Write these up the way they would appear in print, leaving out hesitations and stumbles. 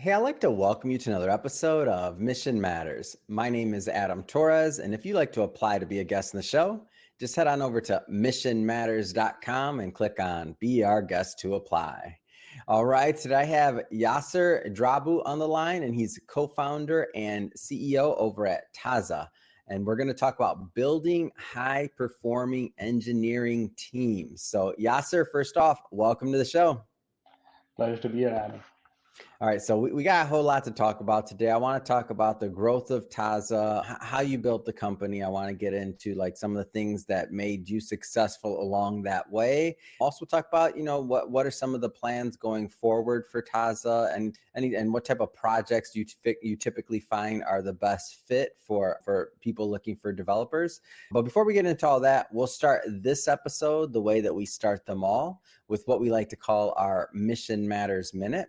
Hey, I'd like to welcome you to another episode of Mission Matters. My name is Adam Torres, and if you'd like to apply to be a guest in the show, just head on over to missionmatters.com and click on Be Our Guest to apply. All right, today I have Yasser Drabu on the line, and he's co-founder and CEO over at Taza. And we're going to talk about building high-performing engineering teams. So, Yasser, first off, welcome to the show. Pleasure to be here, Adam. All right, so we got a whole lot to talk about today. I want to talk about the growth of Taza, how you built the company. I want to get into like some of the things that made you successful along that way. Also talk about, what are some of the plans going forward for Taza and what type of projects you typically find are the best fit for people looking for developers. But before we get into all that, we'll start this episode the way that we start them all with what we like to call our Mission Matters Minute.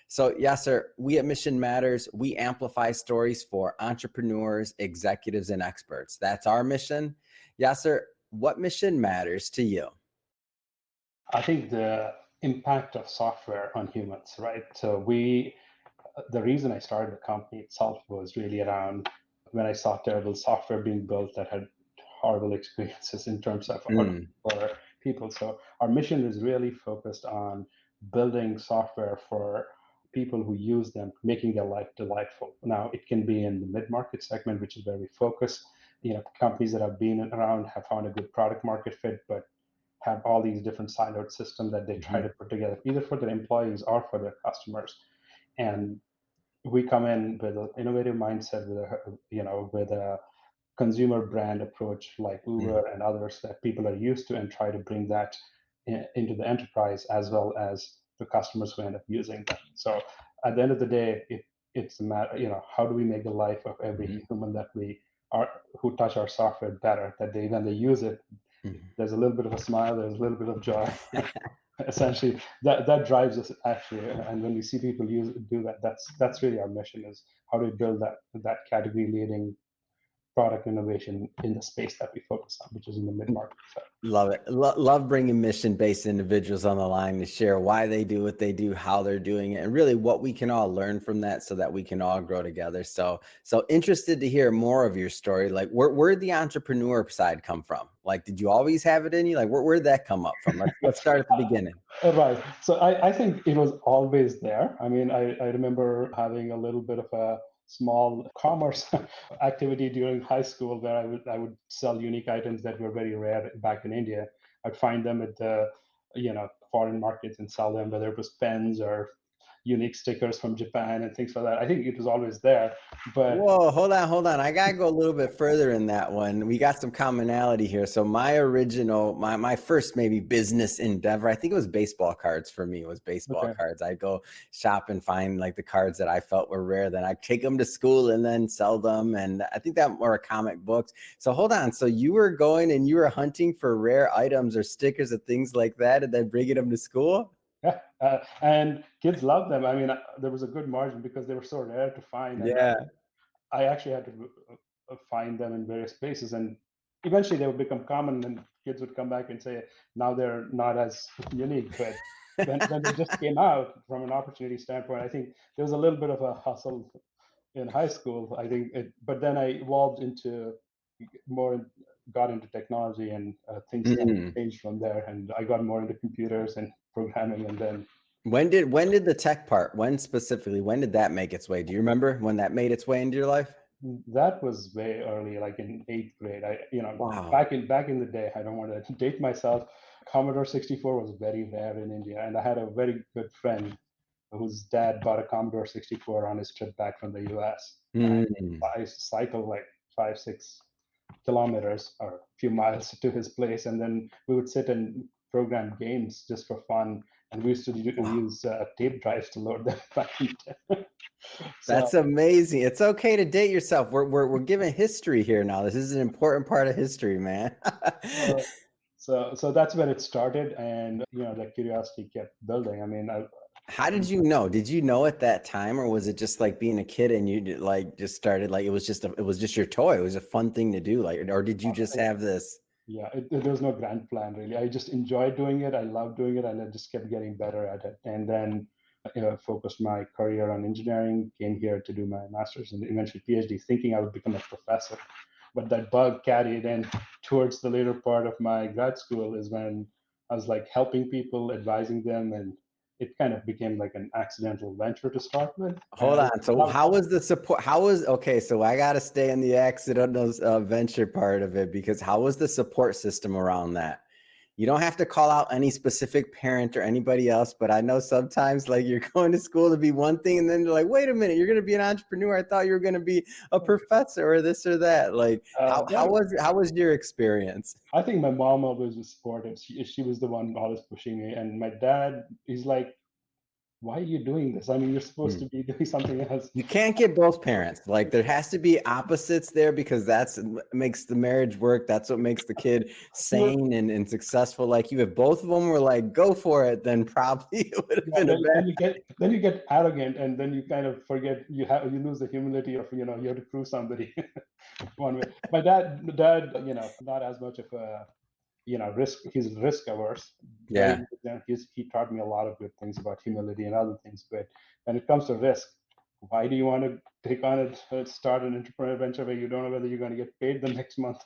So, Yasser, we at Mission Matters, we amplify stories for entrepreneurs, executives, and experts. That's our mission. Yasser, what mission matters to you? I think the impact of software on humans, right? The reason I started the company itself was really around when I saw terrible software being built that had horrible experiences in terms of output Mm, for people. So our mission is really focused on building software for people who use them, making their life delightful. Now, it can be in the mid-market segment, which is where we focus. Companies that have been around have found a good product market fit, but have all these different siloed systems that they try mhm, to put together, either for their employees or for their customers. And we come in with an innovative mindset, with a consumer brand approach like mhm, Uber and others that people are used to, and try to bring that into the enterprise as well as the customers who end up using them. So at the end of the day, it's a matter, how do we make the life of every mhm, human that we are who touch our software better, that they when they use it, mhm. there's a little bit of a smile, there's a little bit of joy. Essentially, that drives us actually. And when we see people do that, that's really our mission: is how do we build that category leading product innovation in the space that we focus on, which is in the mid market. So Love it. Love bringing mission-based individuals on the line to share why they do what they do, how they're doing it, and really what we can all learn from that so that we can all grow together. So interested to hear more of your story. Like, where'd the entrepreneur side come from? Like, did you always have it in you? Like, where'd that come up from? Let's start at the beginning. right. So I think it was always there. I mean, I remember having a little bit of a small commerce activity during high school where I would sell unique items that were very rare back in India. I'd find them at the foreign markets and sell them, whether it was pens or unique stickers from Japan and things like that. I think it was always there, but Whoa, hold on. I gotta go a little bit further in that one. We got some commonality here. So my first maybe business endeavor, I think it was baseball cards for me. It was baseball okay. cards. I'd go shop and find like the cards that I felt were rare. Then I'd take them to school and then sell them. And I think that were comic books. So hold on. So you were going and you were hunting for rare items or stickers and things like that, and then bringing them to school? Yeah, and kids love them. I mean, there was a good margin because they were so rare to find, and Yeah. I actually had to find them in various places, and eventually they would become common, and kids would come back and say, now they're not as unique. But when they just came out from an opportunity standpoint, I think there was a little bit of a hustle in high school. I think but then I evolved into more, got into technology, and things kind of Mm. changed from there, and I got more into computers and programming, and then When did the tech part, when specifically, when did that make its way? Do you remember when that made its way into your life? that was way early, like in eighth grade. Wow. Back in the day, I don't want to date myself. Commodore 64 was very rare in India, and I had a very good friend whose dad bought a Commodore 64 on his trip back from the US. And Mm. I used to cycle like 5, 6 kilometers or a few miles to his place, and then we would sit and program games just for fun. And we used to Wow. use tape drives to load them back in the day. So That's amazing. It's okay to date yourself. We're giving history here now. This is an important part of history, man. uh, so that's where it started, and the curiosity kept building. I mean, How did you know? Did you know at that time, or was it just like being a kid and like just started like it was just your toy? It was a fun thing to do, like, or did you just have this? yeah, there was no grand plan really. I just enjoyed doing it. I loved doing it, and I just kept getting better at it. And then focused my career on engineering, came here to do my master's and eventually PhD, thinking I would become a professor. But that bug carried, and towards the later part of my grad school is when I was like helping people, advising them, and it kind of became like an accidental venture to start with. Hold on. So how was the support? How was, okay, so I got to stay in the accidental venture part of it, because how was the support system around that? You don't have to call out any specific parent or anybody else, but I know sometimes like you're going to school to be one thing and then they're like, wait a minute, you're going to be an entrepreneur. I thought you were going to be a professor or this or that. Like how was your experience? I think my mom always was supportive. She was the one always pushing me, and my dad, he's like, why are you doing this? I mean, you're supposed to be doing something else. You can't get both parents. Like there has to be opposites there, because that's what makes the marriage work. That's what makes the kid sane and successful. Like you, if both of them were like, go for it, then probably it would have been a bad. Then you get arrogant, and then you kind of forget you lose the humility of you have to prove somebody one way. My dad, not as much of a risk. He's risk averse. Yeah. He taught me a lot of good things about humility and other things. But when it comes to risk, why do you want to take on start an entrepreneurial venture where you don't know whether you're going to get paid the next month?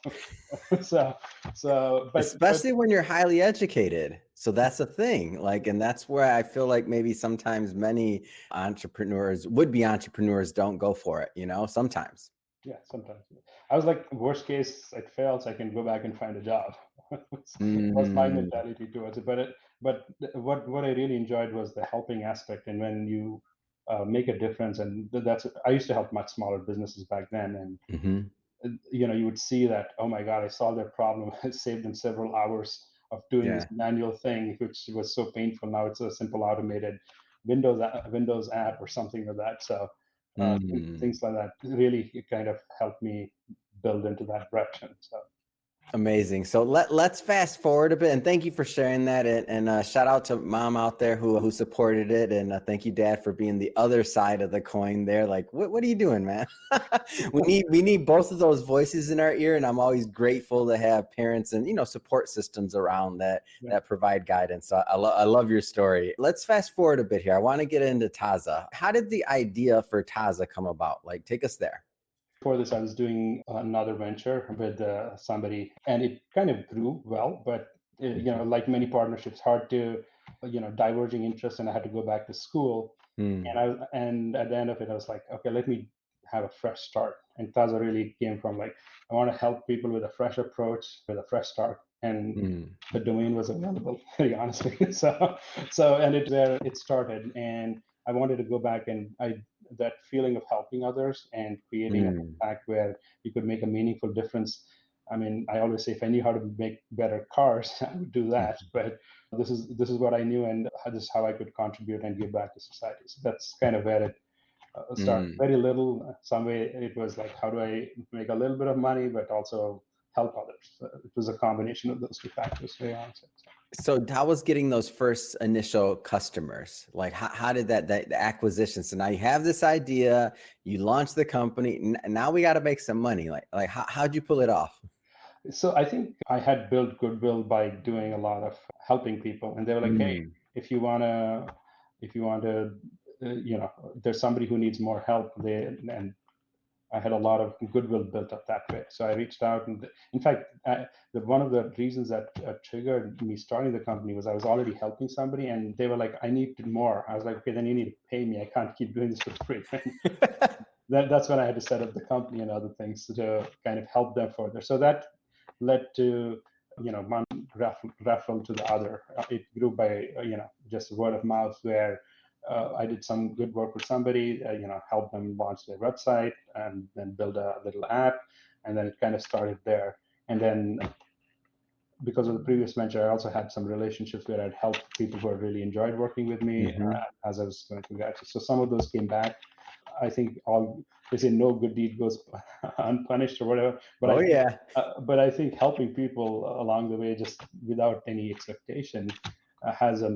But especially when you're highly educated. So that's the thing. Like, and that's where I feel like maybe sometimes many entrepreneurs, would-be entrepreneurs, don't go for it, sometimes. Yeah, sometimes. I was like, worst case, it fails, I can go back and find a job. Was my mentality towards it. But what I really enjoyed was the helping aspect, and when you make a difference, and that's I used to help much smaller businesses back then, and you would see that, oh my God, I solved their problem. I saved them several hours of doing this manual thing, which was so painful. Now it's a simple automated Windows app or something like that. So things like that really kind of helped me build into that direction. So amazing. So let's fast forward a bit, and thank you for sharing that. And shout out to mom out there who supported it, and thank you, dad, for being the other side of the coin there. Like, what are you doing, man? we need both of those voices in our ear, and I'm always grateful to have parents and support systems around that provide guidance. So I love your story. Let's fast forward a bit here. I want to get into Taza. How did the idea for Taza come about? Like, take us there. Before this, I was doing another venture with somebody, and it kind of grew well, but like many partnerships, hard to, diverging interests, and I had to go back to school. And at the end of it, I was like, okay, let me have a fresh start. And Taza really came from like, I want to help people with a fresh approach, with a fresh start. And the domain was available, very honestly. And it started, and I wanted to go back, and that feeling of helping others and creating an impact where you could make a meaningful difference. I mean, I always say if I knew how to make better cars, I would do that. But this is what I knew, and this is how I could contribute and give back to society. So that's kind of where it started. Very little. Some way it was like, how do I make a little bit of money, but also help others? It was a combination of those two factors, very honestly. So how was getting those first initial customers? Like how did that acquisition? So now you have this idea, you launch the company, now we got to make some money. Like how'd you pull it off? So I think I had built goodwill by doing a lot of helping people, and they were like, hey, if you want to, there's somebody who needs more help, and I had a lot of goodwill built up that way. So I reached out, and in fact, one of the reasons that triggered me starting the company was I was already helping somebody, and they were like, "I need more." I was like, "Okay, then you need to pay me. I can't keep doing this for free." That's when I had to set up the company and other things to kind of help them further. So that led to one referral to the other. It grew by just word of mouth, where I did some good work with somebody, help them launch their website and then build a little app. And then it kind of started there. And then because of the previous venture, I also had some relationships where I'd helped people who had really enjoyed working with me as I was going through that. So some of those came back. I think they say no good deed goes unpunished or whatever. But but I think helping people along the way, just without any expectation, has a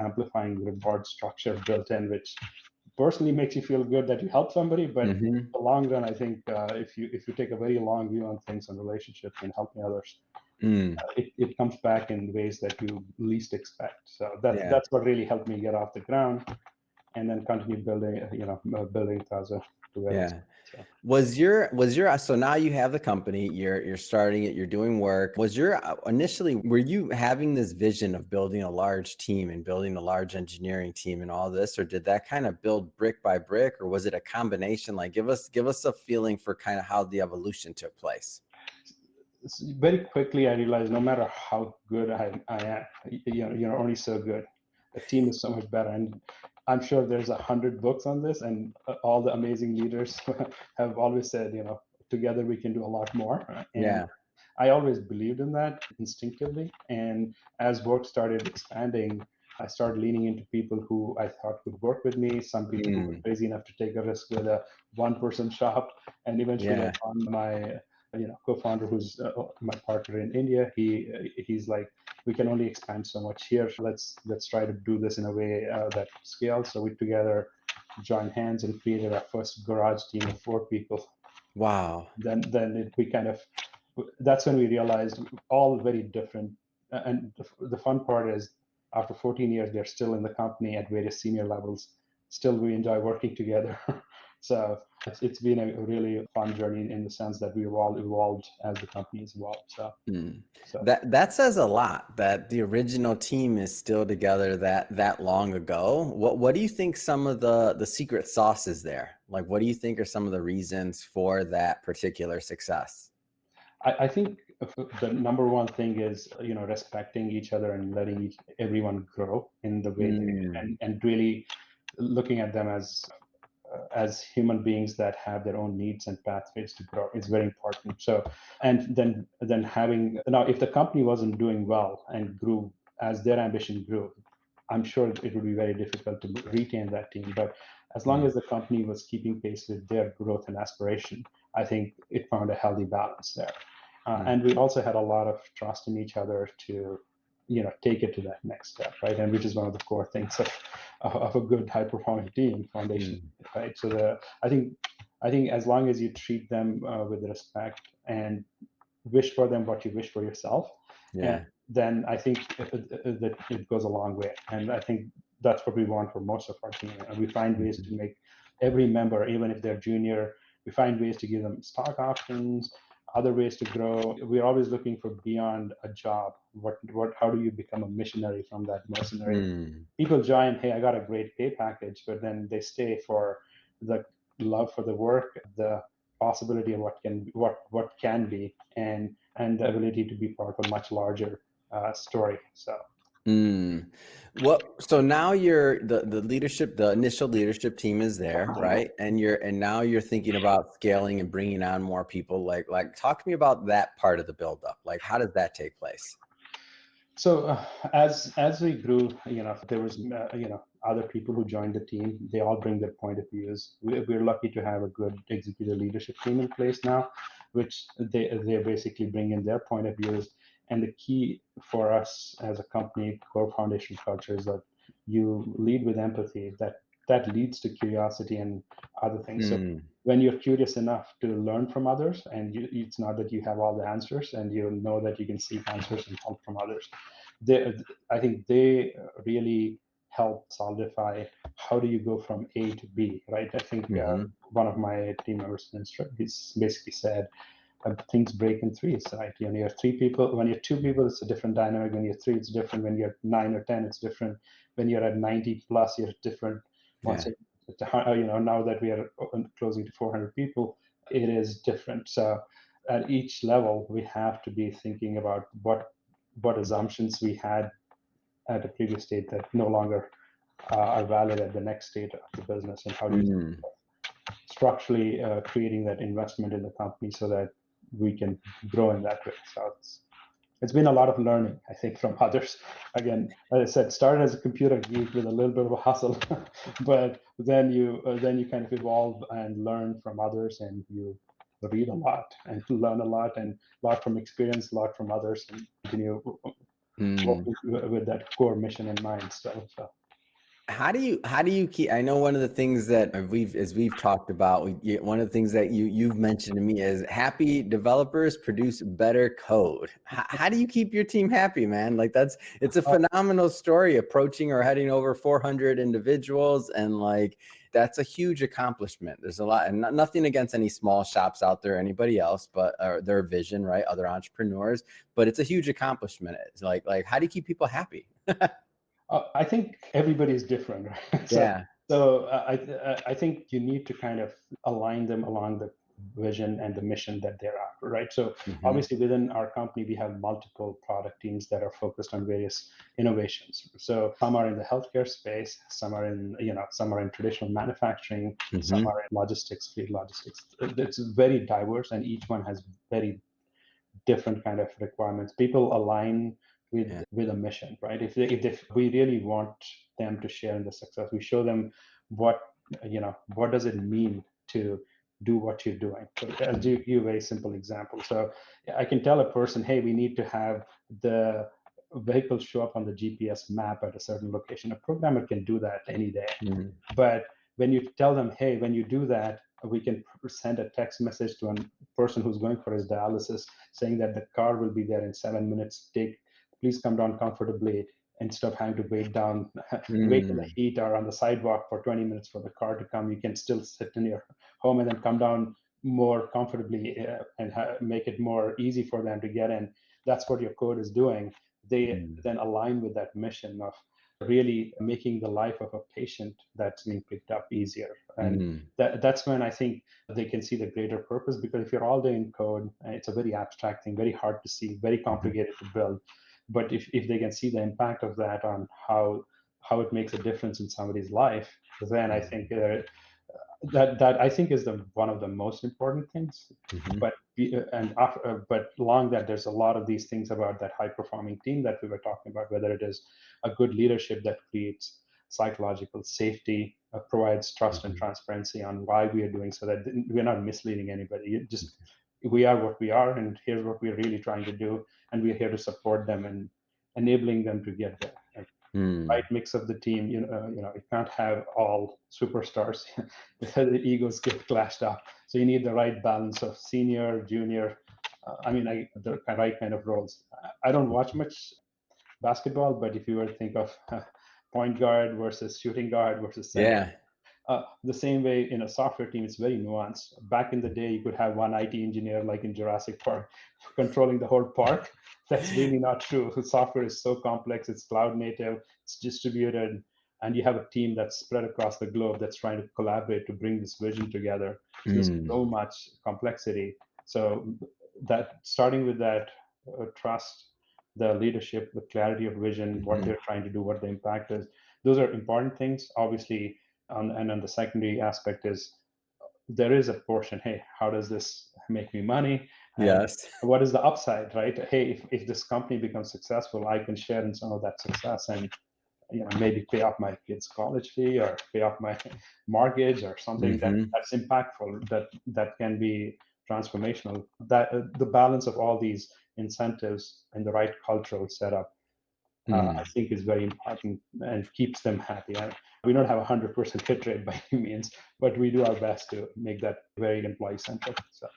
amplifying reward structure built in, which personally makes you feel good that you help somebody. But in the long run, I think if you take a very long view on things and relationships and helping others, it comes back in ways that you least expect. So that's what really helped me get off the ground. and then continue building, building Taza to where it's. Yeah. So. Was your so now you have the company, you're starting it, you're doing work. Was your initially were you having this vision of building a large team and building a large engineering team and all this, or did that kind of build brick by brick, or was it a combination? Like give us a feeling for kind of how the evolution took place. Very quickly I realized no matter how good I am, you're only so good. The team is so much better, and I'm sure there's 100 books on this, and all the amazing leaders have always said, together we can do a lot more. And Yeah. I always believed in that instinctively. And as work started expanding, I started leaning into people who I thought would work with me, some people who were Mm, crazy enough to take a risk with a one-person shop. And eventually I yeah. found my co-founder, who's my partner in India. He's like, we can only expand so much here. Let's try to do this in a way that scales. So we together joined hands and created our first garage team of 4 people. Wow. We kind of, that's when we realized all very different. And the fun part is, after 14 years, they're still in the company at various senior levels. Still, we enjoy working together. So it's been a really fun journey in the sense that we've all evolved as the company's evolved. Mm. So That says a lot that the original team is still together that long ago. What do you think some of the secret sauce is there? Like what do you think are some of the reasons for that particular success? I think the number one thing is, respecting each other and letting everyone grow in the way they, Mm, and really looking at them as human beings that have their own needs and pathways to grow is very important. So, and then having, now, if the company wasn't doing well and grew as their ambition grew, I'm sure it would be very difficult to retain that team. But as long mm, as the company was keeping pace with their growth and aspiration, I think it found a healthy balance there. mm, And we also had a lot of trust in each other to, take it to that next step, right? And which is one of the core things of a good high performing team foundation, mm. right? So I think as long as you treat them with respect and wish for them what you wish for yourself, and Yeah. then I think that it goes a long way. And I think that's what we want for most of our team. And we find ways Mhm. to make every member, even if they're junior, we find ways to give them stock options, other ways to grow. We're always looking for beyond a job. How do you become a missionary from that mercenary? Mm, People join, hey, I got a great pay package, but then they stay for the love for the work, the possibility of what can be, and the ability to be part of a much larger story. So mm. So now you're the leadership, the initial leadership team is there, right? And now you're thinking about scaling and bringing on more people. Like talk to me about that part of the buildup. Like how does that take place? as we grew, there was other people who joined the team. They all bring their point of views. We're lucky to have a good executive leadership team in place now, which they basically bring in their point of views. And the key for us as a company, core foundation culture, is that you lead with empathy. That leads to curiosity and other things. So Mm, when you're curious enough to learn from others, and it's not that you have all the answers, and you know that you can seek answers and help from others, they, I think they really help solidify how do you go from A to B, right? I think hmm. one of my team members, he's basically said, things break in threes, right? You're 3 people. When you're 2 people, it's a different dynamic. When you're three, it's different. When you're 9 or 10, it's different. When you're at 90 plus, you're different. Once Yeah. you, now that we are closing to 400 people, it is different. So at each level, we have to be thinking about what assumptions we had at a previous state that no longer are valid at the next state of the business, and how do you Mm. structurally creating that investment in the company so that we can grow in that way. So it's been a lot of learning, I think, from others. Again, as I said, started as a computer geek with a little bit of a hustle, but then you kind of evolve and learn from others, and you read a lot and learn a lot, and a lot from experience, a lot from others, and continue Mm. working with that core mission in mind. So How do you keep? I know one of the things that we've talked about. One of the things that you've mentioned to me is happy developers produce better code. How do you keep your team happy, man? Like it's a phenomenal story, approaching or heading over 400 individuals, and like that's a huge accomplishment. There's a lot, and nothing against any small shops out there, anybody else, but their vision, right? Other entrepreneurs, but it's a huge accomplishment. It's like how do you keep people happy? I think everybody is different, right? Yeah. I think you need to kind of align them along the vision and the mission that they're after, right? So Hmm. obviously within our company we have multiple product teams that are focused on various innovations. So some are in the healthcare space, some are in some are in traditional manufacturing, some Hmm. are in logistics, field logistics. It's very diverse, and each one has very different kind of requirements. People align Yeah. with a mission, right? If we really want them to share in the success, we show them what what does it mean to do what you're doing. So I'll give you a very simple example. So I can tell a person, hey, we need to have the vehicle show up on the GPS map at a certain location. A programmer can do that any day. Mhm. But when you tell them, hey, when you do that, we can send a text message to a person who's going for his dialysis saying that the car will be there in 7 minutes. Please come down comfortably instead of having to wait in the Mm. heat or on the sidewalk for 20 minutes for the car to come. You can still sit in your home and then come down more comfortably and make it more easy for them to get in. That's what your code is doing. They Mm. then align with that mission of really making the life of a patient that's being picked up easier. And Mm. that's when I think they can see the greater purpose, because if you're all day in code, it's a very abstract thing, very hard to see, very Mhm. complicated to build. But if they can see the impact of that on how it makes a difference in somebody's life, then I think Mhm. that I think is the one of the most important things. Mhm. But along that, there's a lot of these things about that high performing team that we were talking about, whether it is a good leadership that creates psychological safety, provides trust and Mhm. transparency on why we are doing, so that we're not misleading anybody. We are what we are, and here's what we're really trying to do, and we're here to support them and enabling them to get there. And right Mm. mix of the team. You can't have all superstars. The egos get clashed up. So you need the right balance of senior, junior. The right kind of roles. I don't watch much basketball, but if you were to think of point guard versus shooting guard versus center, Yeah. the same way in a software team, it's very nuanced. Back in the day, you could have one IT engineer, like in Jurassic Park, controlling the whole park. That's really not true. Software is so complex, it's cloud native, it's distributed, and you have a team that's spread across the globe that's trying to collaborate to bring this vision together. So there's so Mm. much complexity. So that starting with that trust, the leadership, the clarity of vision, what Mhm. they're trying to do, what the impact is, those are important things. Obviously, and then the secondary aspect is there is a portion, hey, how does this make me money, and Yes. what is the upside, right? Hey, if this company becomes successful, I can share in some of that success, and maybe pay off my kids college fee or pay off my mortgage or something Mhm. that's impactful, that can be transformational. That the balance of all these incentives and the right cultural setup, I Mm. think is very important and keeps them happy. We don't have 100% hit rate by any means, but we do our best to make that very employee centric. So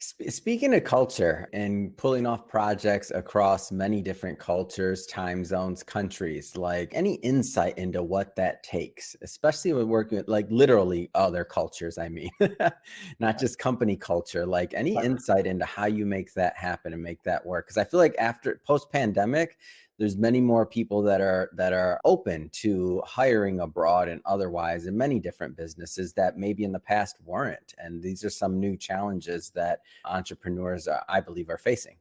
Speaking of culture and pulling off projects across many different cultures, time zones, countries, like any insight into what that takes, especially when working with like literally other cultures, I mean, not yeah, just company culture, like any insight into how you make that happen and make that work. Because I feel like after post pandemic, there's many more people that are open to hiring abroad and otherwise in many different businesses that maybe in the past weren't. And these are some new challenges that entrepreneurs, I believe, are facing.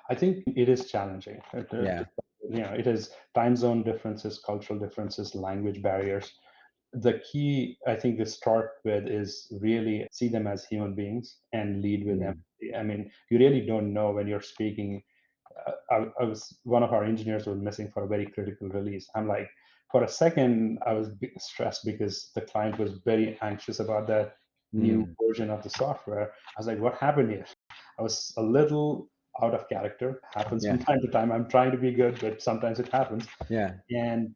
I think it is challenging. Yeah. It is time zone differences, cultural differences, language barriers. The key, I think, to start with is really see them as human beings and lead with Mm. empathy. I mean, you really don't know when you're speaking. I was one of our engineers was missing for a very critical release. I'm like, for a second, I was stressed because the client was very anxious about that new Mm. version of the software. I was like, what happened here? I was a little out of character. Happens from Yeah. time to time. I'm trying to be good, but sometimes it happens. Yeah. And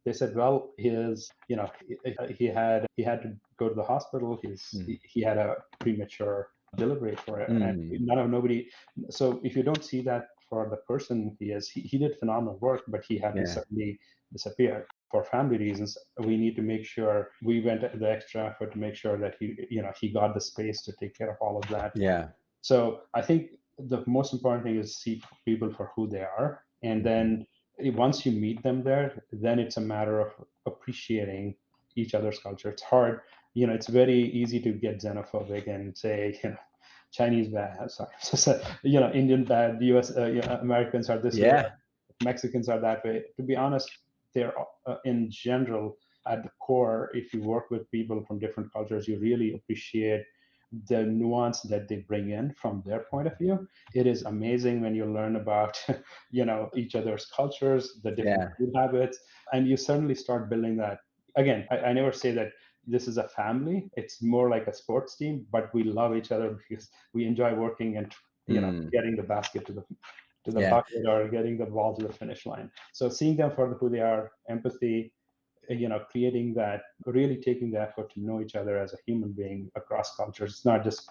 They said, well, he had to go to the hospital. Mm. He had a premature delivery for it, and Mm. nobody. So if you don't see that for the person he did phenomenal work, but he had to Yeah. suddenly disappear for family reasons. We need to make sure we went the extra effort to make sure that he got the space to take care of all of that. Yeah. So I think the most important thing is see people for who they are, and Mhm. then once you meet them there, then it's a matter of appreciating each other's culture. It's hard, it's very easy to get xenophobic and say, Chinese bad, sorry, Indian bad, US, Americans are this way, Yeah. Mexicans are that way. To be honest, they're in general at the core. If you work with people from different cultures, you really appreciate the nuance that they bring in from their point of view. It is amazing when you learn about each other's cultures, the different Yeah. food habits, and you suddenly start building that. Again, I never say that this is a family. It's more like a sports team, but we love each other because we enjoy working and Mm. getting the basket to the Yeah. bucket or getting the ball to the finish line. So seeing them for who they are, empathy, creating that, really taking the effort to know each other as a human being across cultures. It's not just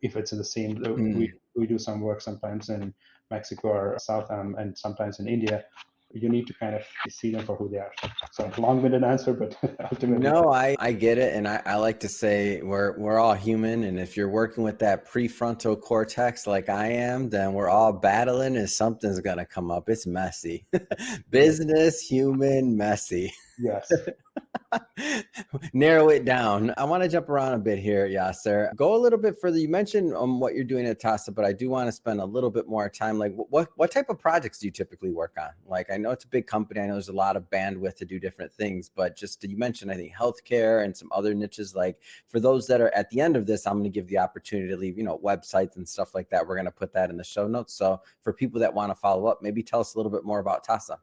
if it's in the same. We Mm. we do some work sometimes in Mexico or South and sometimes in India. You need to kind of see them for who they are. So long-winded answer, but ultimately, No, I get it, and I like to say we're all human, and if you're working with that prefrontal cortex like I am, then we're all battling, and something's gonna come up. It's messy, business, human, messy. yes. Narrow it down. I want to jump around a bit here, Yasser. Go a little bit further. You mentioned what you're doing at Tasa, but I do want to spend a little bit more time. Like, what type of projects do you typically work on? Like, I know it's a big company. I know there's a lot of bandwidth to do different things, but just you mentioned, I think, healthcare and some other niches. Like, for those that are at the end of this, I'm going to give the opportunity to leave, websites and stuff like that. We're going to put that in the show notes. So for people that want to follow up, maybe tell us a little bit more about Tasa.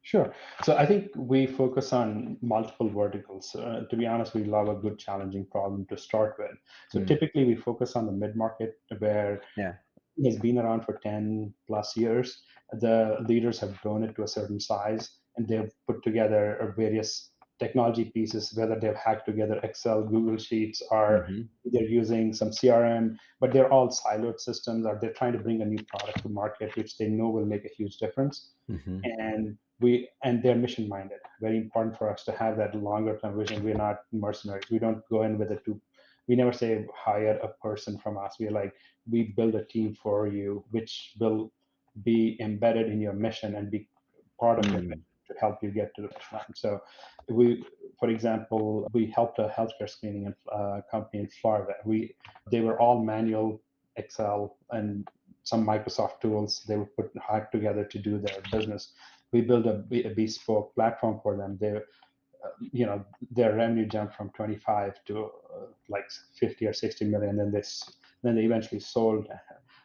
Sure. So I think we focus on multiple verticals. To be honest, we love a good challenging problem to start with. So Mm. typically we focus on the mid market where Yeah. it has been around for 10 plus years. The leaders have grown it to a certain size and they've put together various technology pieces, whether they've hacked together Excel, Google Sheets, or Mm-hmm. they're using some CRM, but they're all siloed systems, or they're trying to bring a new product to market, which they know will make a huge difference. Mm-hmm. And they're mission minded. Very important for us to have that longer term vision. We're not mercenaries. We don't go in with we never say hire a person from us. We're like, we build a team for you which will be embedded in your mission and be part of your mission Mm. to help you get to the finish line. So we, for example, we helped a healthcare screening company in Florida. They were all manual Excel and some Microsoft tools they would put hack together to do their business. We built a bespoke platform for them. Their revenue jumped from 25 to like 50 or 60 million. Then they eventually sold.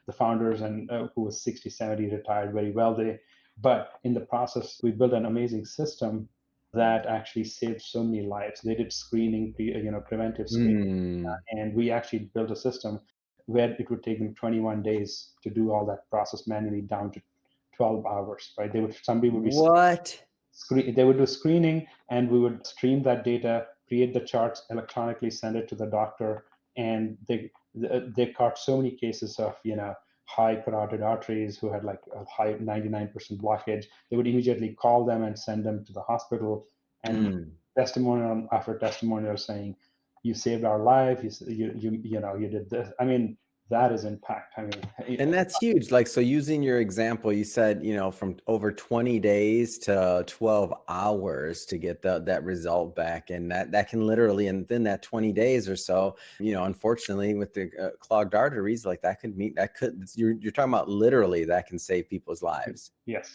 The founders and who was 60, 70 retired very wealthy. But in the process, we built an amazing system that actually saved so many lives. They did screening, preventive screening, Mm. and we actually built a system where it would take them 21 days to do all that process manually down to 12 hours, right? Somebody would be What? they would do screening and we would stream that data, create the charts electronically, send it to the doctor, and they caught so many cases of high carotid arteries who had like a high 99% blockage. They would immediately call them and send them to the hospital, and Mm. testimonial after testimonial saying, "You saved our life. You did this." I mean, that is impact. I mean, And that's huge. Like, so using your example, you said, from over 20 days to 12 hours to get that result back. And that can literally, and within that 20 days or so, unfortunately with the clogged arteries, like you're talking about literally that can save people's lives. yes,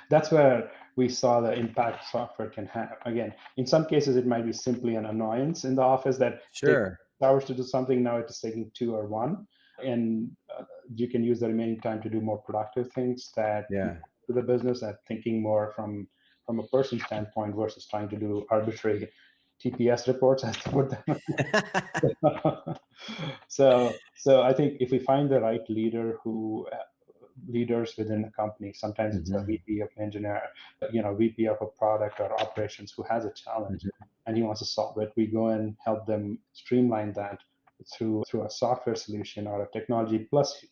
that's where we saw the impact software can have. Again, in some cases, it might be simply an annoyance in the office that takes Sure. hours to do something. Now it's taking 2 or 1, and you can use the remaining time to do more productive things that Yeah. to the business, and thinking more from a person standpoint versus trying to do arbitrary TPS reports, as they put them. So I think if we find the right leader who leaders within the company. Sometimes it's a Hmm. VP of engineer, VP of a product or operations who has a challenge Hmm. and he wants to solve it. We go and help them streamline that through a software solution or a technology plus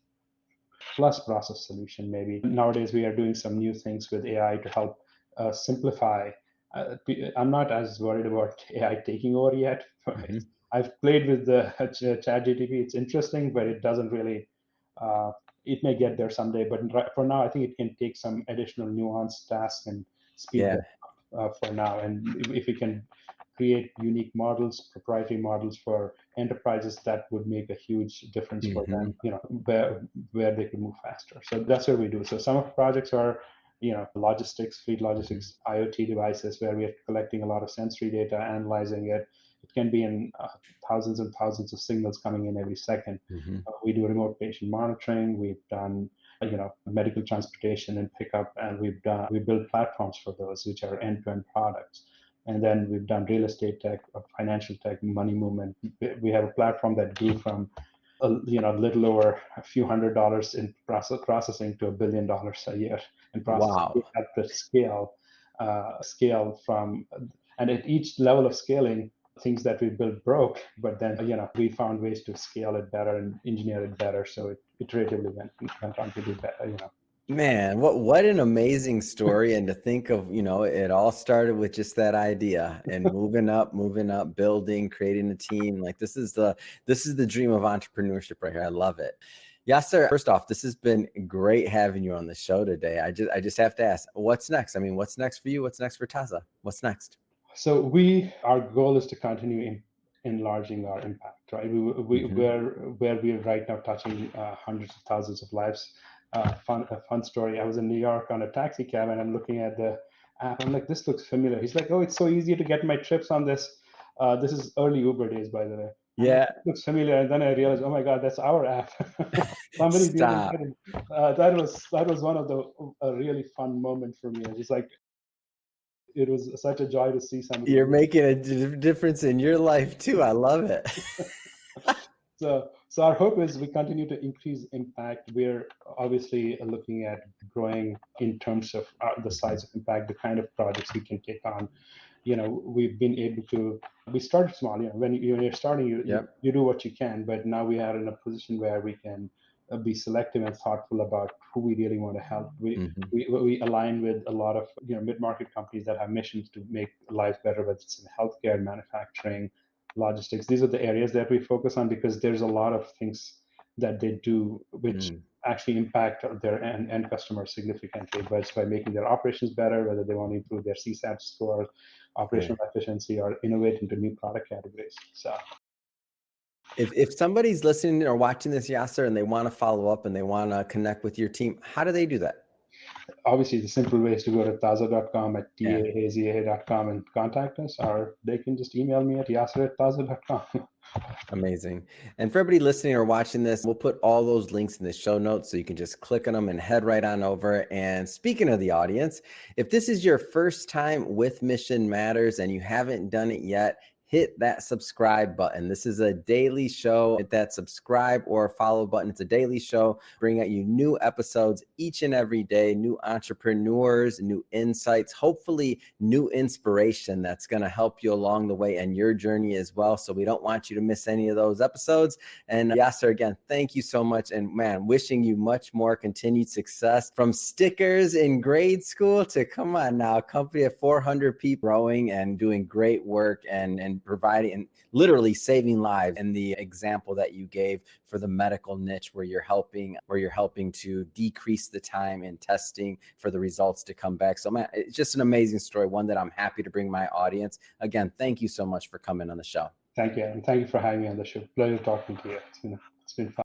process solution maybe. Nowadays, we are doing some new things with AI to help simplify. I'm not as worried about AI taking over yet. Hmm. I've played with the ChatGPT. It's interesting, but it doesn't really. Uh, it may get there someday, but for now, I think it can take some additional nuanced tasks and speed Yeah. them up for now. And if we can create unique models, proprietary models for enterprises, that would make a huge difference for Hmm. them, where they could move faster. So that's what we do. So some of the projects are, logistics, fleet Hmm. logistics, IoT devices, where we are collecting a lot of sensory data, analyzing it. It can be in thousands and thousands of signals coming in every second. Hmm. We do remote patient monitoring. We've done, medical transportation and pickup, and we build platforms for those, which are end-to-end products. And then we've done real estate tech, financial tech, money movement. We have a platform that grew from a little over a few $100s in processing to $1 billion a year in processing. We Wow. have the scale from, and at each level of scaling, things that we built broke, but then we found ways to scale it better and engineer it better, so it iteratively went on to do better. Man, what an amazing story. And to think of, it all started with just that idea and moving up, building, creating a team. Like this is the dream of entrepreneurship right here. I love it. Yasser, first off, this has been great having you on the show today. I just have to ask, what's next? I mean, what's next for you? What's next for Taza? What's next? So our goal is to continue enlarging our impact, right? Hmm. Where we are right now touching hundreds of thousands of lives. A fun story. I was in New York on a taxi cab, and I'm looking at the app. I'm like, this looks familiar. He's like, oh, it's so easy to get my trips on this. This is early Uber days, by the way. I'm like, Yeah. it looks familiar, and then I realized, oh my God, that's our app. Somebody's using Stop. it. That was one of the a really fun moment for me. It was like it was such a joy to see somebody You're use. making a difference in your life too. I love it. So our hope is we continue to increase impact. We're obviously looking at growing in terms of the size of impact, the kind of projects we can take on. We've been able to. We started small. When you're starting, Yep. you do what you can. But now we are in a position where we can be selective and thoughtful about who we really want to help. Hmm. We align with a lot of mid-market companies that have missions to make life better, whether it's in healthcare, manufacturing, logistics. These are the areas that we focus on because there's a lot of things that they do which Mm. actually impact their end customers significantly, but it's by making their operations better, whether they want to improve their CSAT score, Yeah. operational efficiency, or innovate into new product categories. So If somebody's listening or watching this, Yasser, and they want to follow up and they want to connect with your team, how do they do that? obviously the simple way is to go to taza.com at Yeah. taza.com and contact us, or they can just email me at yasser@taza.com. Amazing. And for everybody listening or watching this, we'll put all those links in the show notes so you can just click on them and head right on over. And speaking of the audience, if this is your first time with Mission Matters and you haven't done it yet, hit that subscribe button. This is a daily show. Hit that subscribe or follow button. It's a daily show, bring out you new episodes each and every day, new entrepreneurs, new insights, hopefully new inspiration that's going to help you along the way and your journey as well. So we don't want you to miss any of those episodes. And Yasser, again, thank you so much. And man, wishing you much more continued success, from stickers in grade school to, come on now, a company of 400 people growing and doing great work and providing and literally saving lives. And the example that you gave for the medical niche where you're helping to decrease the time in testing for the results to come back. So man, it's just an amazing story, one that I'm happy to bring my audience. Again, thank you so much for coming on the show. Thank you, and thank you for having me on the show. Pleasure talking to you. It's been fun.